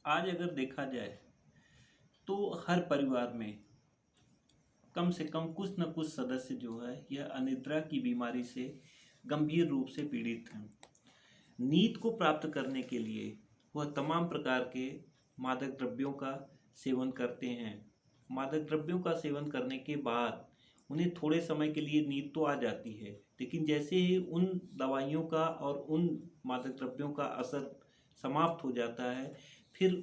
आज अगर देखा जाए तो हर परिवार में कम से कम कुछ न कुछ सदस्य जो है यह अनिद्रा की बीमारी से गंभीर रूप से पीड़ित हैं। नींद को प्राप्त करने के लिए वह तमाम प्रकार के मादक द्रव्यों का सेवन करते हैं। मादक द्रव्यों का सेवन करने के बाद उन्हें थोड़े समय के लिए नींद तो आ जाती है, लेकिन जैसे ही उन दवाइयों का और उन मादक द्रव्यों का असर समाप्त हो जाता है, फिर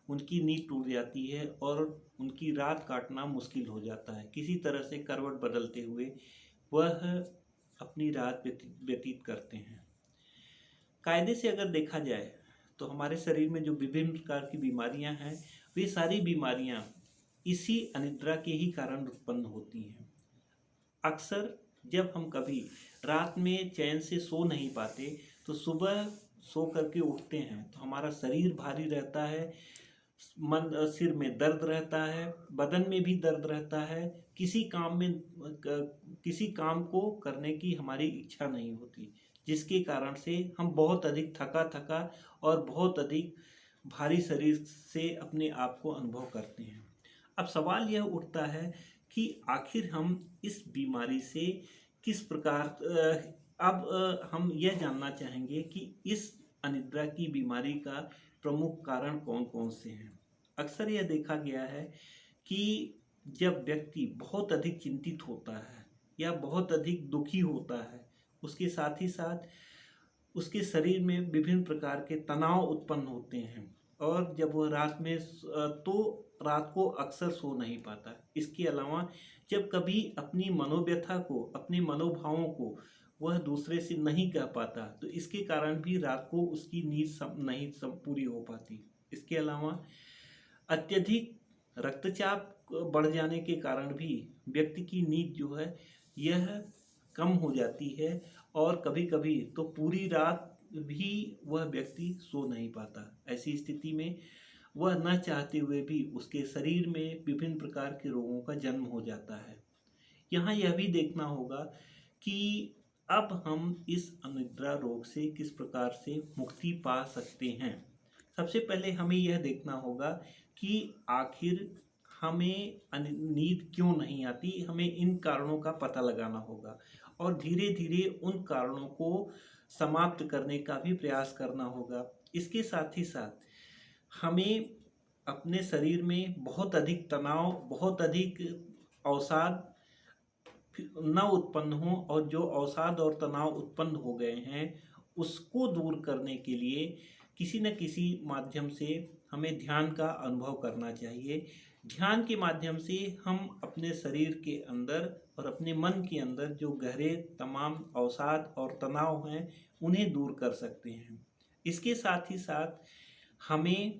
उनकी नींद टूट जाती है और उनकी रात काटना मुश्किल हो जाता है। किसी तरह से करवट बदलते हुए वह अपनी रात व्यतीत करते हैं। कायदे से अगर देखा जाए तो हमारे शरीर में जो विभिन्न प्रकार की बीमारियां हैं, वे सारी बीमारियां इसी अनिद्रा के ही कारण उत्पन्न होती हैं। अक्सर जब हम कभी रात में चैन से सो नहीं पाते तो सुबह सो करके उठते हैं तो हमारा शरीर भारी रहता है, सिर में दर्द रहता है, बदन में भी दर्द रहता है। किसी काम को करने की हमारी इच्छा नहीं होती, जिसके कारण से हम बहुत अधिक थका थका और बहुत अधिक भारी शरीर से अपने आप को अनुभव करते हैं। अब सवाल यह उठता है कि आखिर हम इस बीमारी से किस प्रकार हम यह जानना चाहेंगे कि इस अनिद्रा की बीमारी का प्रमुख कारण कौन कौन से हैं। अक्सर यह देखा गया है कि जब व्यक्ति बहुत अधिक चिंतित होता है या बहुत अधिक दुखी होता है, उसके साथ ही साथ उसके शरीर में विभिन्न प्रकार के तनाव उत्पन्न होते हैं और जब वह रात को अक्सर सो नहीं पाता। इसके अलावा जब कभी अपनी मनोव्यथा को, अपने मनोभावों को वह दूसरे से नहीं कह पाता तो इसके कारण भी रात को उसकी नींद नहीं पूरी हो पाती। इसके अलावा अत्यधिक रक्तचाप बढ़ जाने के कारण भी व्यक्ति की नींद जो है यह कम हो जाती है और कभी कभी तो पूरी रात भी वह व्यक्ति सो नहीं पाता। ऐसी स्थिति में वह न चाहते हुए भी उसके शरीर में विभिन्न प्रकार के रोगों का जन्म हो जाता है। यहाँ यह भी देखना होगा कि अब हम इस अनिद्रा रोग से किस प्रकार से मुक्ति पा सकते हैं। सबसे पहले हमें यह देखना होगा कि आखिर हमें नींद क्यों नहीं आती। हमें इन कारणों का पता लगाना होगा और धीरे धीरे उन कारणों को समाप्त करने का भी प्रयास करना होगा। इसके साथ ही साथ हमें अपने शरीर में बहुत अधिक तनाव, बहुत अधिक अवसाद न उत्पन्न हो और जो अवसाद और तनाव उत्पन्न हो गए हैं उसको दूर करने के लिए किसी न किसी माध्यम से हमें ध्यान का अनुभव करना चाहिए। ध्यान के माध्यम से हम अपने शरीर के अंदर और अपने मन के अंदर जो गहरे तमाम अवसाद और तनाव हैं उन्हें दूर कर सकते हैं। इसके साथ ही साथ हमें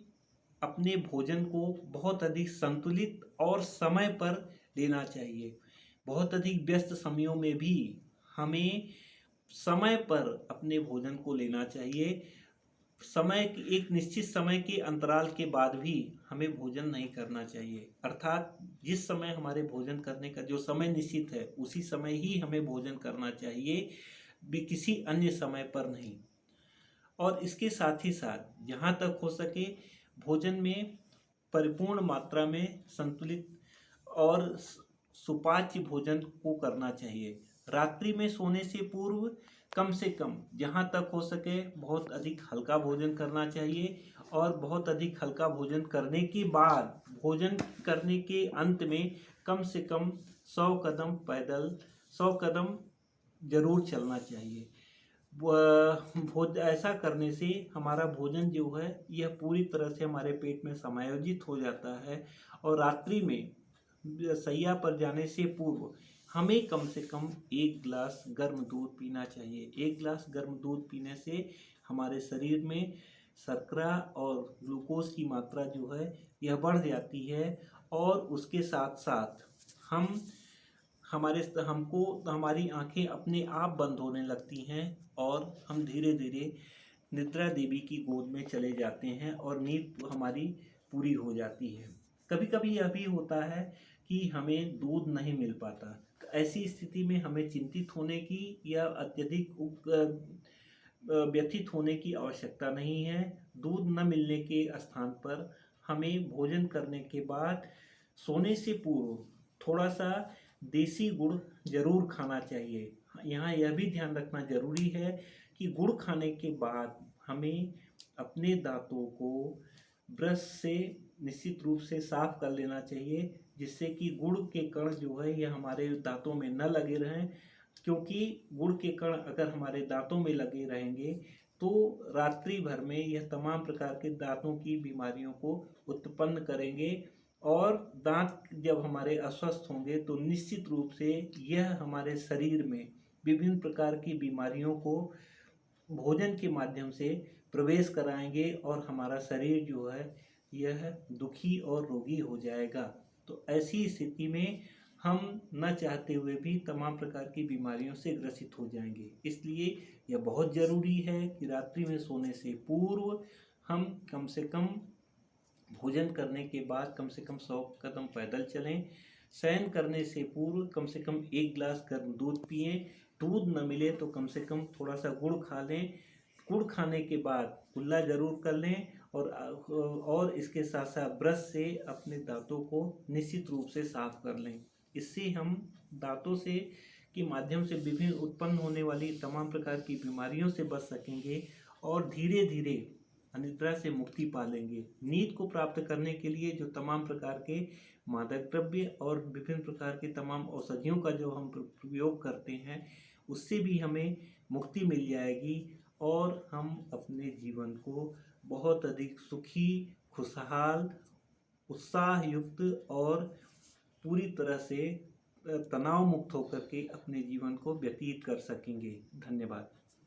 अपने भोजन को बहुत अधिक संतुलित और समय पर लेना चाहिए। बहुत अधिक व्यस्त समयों में भी हमें समय पर अपने भोजन को लेना चाहिए। एक निश्चित समय के अंतराल के बाद भी हमें भोजन नहीं करना चाहिए, अर्थात जिस समय हमारे भोजन करने का जो समय निश्चित है उसी समय ही हमें भोजन करना चाहिए, भी किसी अन्य समय पर नहीं। और इसके साथ ही साथ जहाँ तक हो सके भोजन में परिपूर्ण मात्रा में संतुलित और सुपाच्य भोजन को करना चाहिए। रात्रि में सोने से पूर्व कम से कम जहाँ तक हो सके बहुत अधिक हल्का भोजन करना चाहिए और बहुत अधिक हल्का भोजन करने के बाद भोजन करने के अंत में कम से कम 100 कदम जरूर चलना चाहिए। ऐसा करने से हमारा भोजन जो है यह पूरी तरह से हमारे पेट में समायोजित हो जाता है और रात्रि में शैया पर जाने से पूर्व हमें कम से कम 1 गिलास गर्म दूध पीना चाहिए। 1 गिलास गर्म दूध पीने से हमारे शरीर में शर्करा और ग्लूकोज की मात्रा जो है यह बढ़ जाती है और उसके साथ साथ हमारी आंखें अपने आप बंद होने लगती हैं और हम धीरे धीरे निद्रा देवी की गोद में चले जाते हैं और नींद हमारी पूरी हो जाती है। कभी कभी यह भी होता है कि हमें दूध नहीं मिल पाता। ऐसी स्थिति में हमें चिंतित होने की या अत्यधिक व्यथित होने की आवश्यकता नहीं है। दूध न मिलने के स्थान पर हमें भोजन करने के बाद सोने से पूर्व थोड़ा सा देसी गुड़ जरूर खाना चाहिए। यहाँ यह भी ध्यान रखना जरूरी है कि गुड़ खाने के बाद हमें अपने दांतों को ब्रश से निश्चित रूप से साफ कर लेना चाहिए, जिससे कि गुड़ के कण जो है यह हमारे दांतों में न लगे रहें, क्योंकि गुड़ के कण अगर हमारे दांतों में लगे रहेंगे तो रात्रि भर में यह तमाम प्रकार के दांतों की बीमारियों को उत्पन्न करेंगे और दांत जब हमारे अस्वस्थ होंगे तो निश्चित रूप से यह हमारे शरीर में विभिन्न प्रकार की बीमारियों को भोजन के माध्यम से प्रवेश कराएंगे और हमारा शरीर जो है यह दुखी और रोगी हो जाएगा। तो ऐसी स्थिति में हम न चाहते हुए भी तमाम प्रकार की बीमारियों से ग्रसित हो जाएंगे। इसलिए यह बहुत ज़रूरी है कि रात्रि में सोने से पूर्व हम कम से कम भोजन करने के बाद कम से कम 100 कदम पैदल चलें। शयन करने से पूर्व कम से कम 1 गिलास गर्म दूध पिएं। दूध न मिले तो कम से कम थोड़ा सा गुड़ खा लें। गुड़ खाने के बाद कुल्ला ज़रूर कर लें और इसके साथ साथ ब्रश से अपने दांतों को निश्चित रूप से साफ कर लें। इससे हम दांतों से के माध्यम से विभिन्न उत्पन्न होने वाली तमाम प्रकार की बीमारियों से बच सकेंगे और धीरे धीरे अनिद्रा से मुक्ति पा लेंगे। नींद को प्राप्त करने के लिए जो तमाम प्रकार के मादक द्रव्य और विभिन्न प्रकार के तमाम औषधियों का जो हम प्रयोग करते हैं उससे भी हमें मुक्ति मिल जाएगी और हम अपने जीवन को बहुत अधिक सुखी, खुशहाल, उत्साह युक्त और पूरी तरह से तनाव मुक्त होकर के अपने जीवन को व्यतीत कर सकेंगे। धन्यवाद।